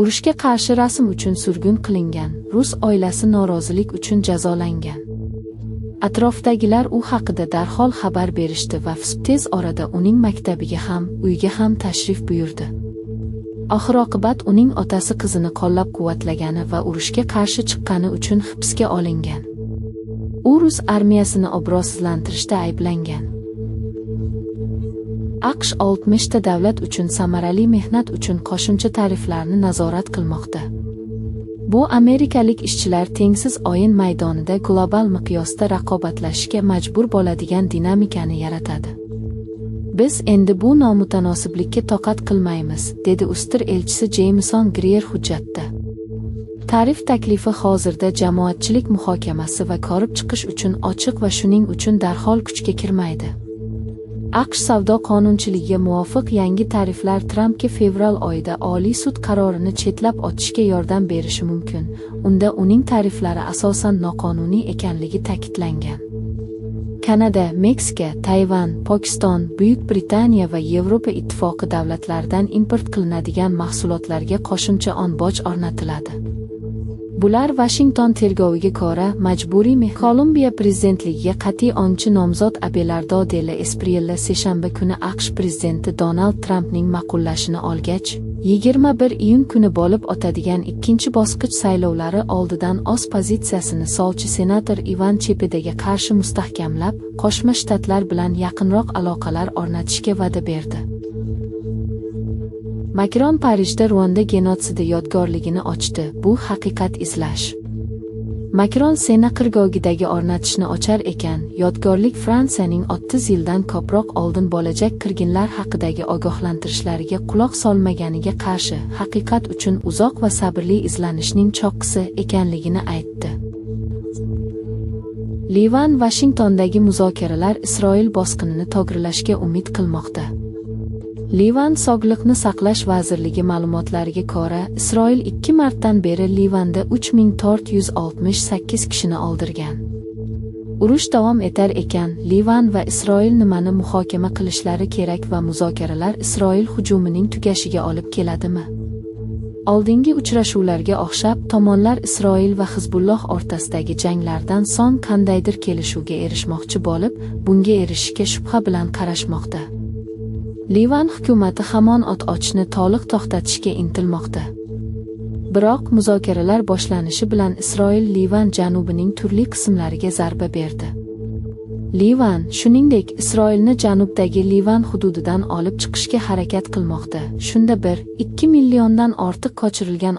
Urushga qarshi rasm uchun surgun qilingan rus oilasi norozilik uchun jazolangan. Atrofdagilar u haqida darhol xabar berishdi va tez orada uning maktabiga ham, uyiga ham tashrif buyurdi. Oxir-oqibat uning otasi qizini qo'llab-quvvatlagani va urushga qarshi chiqqani uchun hibsga olingan. U rus armiyasini obro'sizlantirishda ayblangan. AQSh 60 ta davlat uchun samarali mehnat uchun qo'shimcha tariflarni nazorat qilmoqda. Bu amerikalik ishchilar tengsiz o'yin maydonida global miqyosda raqobatlashishga majbur bo'ladigan dinamikani yaratadi. Biz endi bu nomutanosiblikka toqat qilmaymiz, dedi Ustir elchisi Jameson Greer hujjatda. Tarif taklifi hozirda jamoatchilik muhokamasi va ko'rib chiqish uchun ochiq va shuning uchun darhol kuchga kirmaydi. AQSh savdo qonunchiligiga muvofiq yangi tariflar Trampga fevral oyida Oliy sud qarorini chetlab o'tishga yordam berishi mumkin. Unda uning tariflari asosan noqonuniy ekanligi ta'kidlangan. Kanada, Meksika, Tayvan, Pokiston, Buyuk Britaniya va Yevropa ittifoqi davlatlaridan import qilinadigan mahsulotlarga qo'shimcha boj o'rnatiladi. Bular Washington tergoviga ko'ra majburiy Kolumbiya prezidentligiga qat'iy onchi nomzod Abelardo de la Espriella seshanba kuni AQSh prezidenti Donald Trampning ma'qullashini olgach, 21 iyun kuni bo'lib o'tadigan ikkinchi bosqich saylovlari oldidan o'z pozitsiyasini solchi senator Ivan Chepedaga qarshi mustahkamlab, Qo'shma Shtatlar bilan yaqinroq aloqalar o'rnatishga va'da berdi. Makron Parijda Ruanda genotsidi yodgorligini ochdi. Bu haqiqat izlash. Makron Sena qirg'ogidagi o'rnatishni ochar ekan, yodgorlik Fransiyaning 30 yildan ko'proq oldin bo'lajak qirg'inlar haqidagi ogohlantirishlariga quloq solmaganiga qarshi haqiqat uchun uzoq va sabrli izlanishning choqqisi ekanligini aytdi. Livan Vashingtondagi muzokaralar Isroil bosqinini to'g'rilashga umid qilmoqda. Livan Sog'liqni saqlash vazirligi ma'lumotlariga ko'ra, Isroil 2 martdan beri Livanda 3468 kishini o'ldirgan. Urush davom etar ekan, Livan va Isroil nimani muhokama qilishlari kerak va muzokaralar Isroil hujumining tugashiga olib keladimi? Oldingi uchrashuvlarga o'xshab, tomonlar Isroil va Hizbulloh o'rtasidagi janglardan so'ng qandaydir kelishuvga erishmoqchi bo'lib, bunga erishishga shubha bilan qarashmoqda. Livan hukumati hamon o't ochishni to'liq to'xtatishga intilmoqda. Biroq muzokaralar boshlanishi bilan Isroil Livan janubining turli qismlariga zarba berdi. Livan, shuningdek, Isroilni janubdagi Livan hududidan olib chiqishga harakat qilmoqda. Shunda 1-2 milliondan ortiq qochirilgan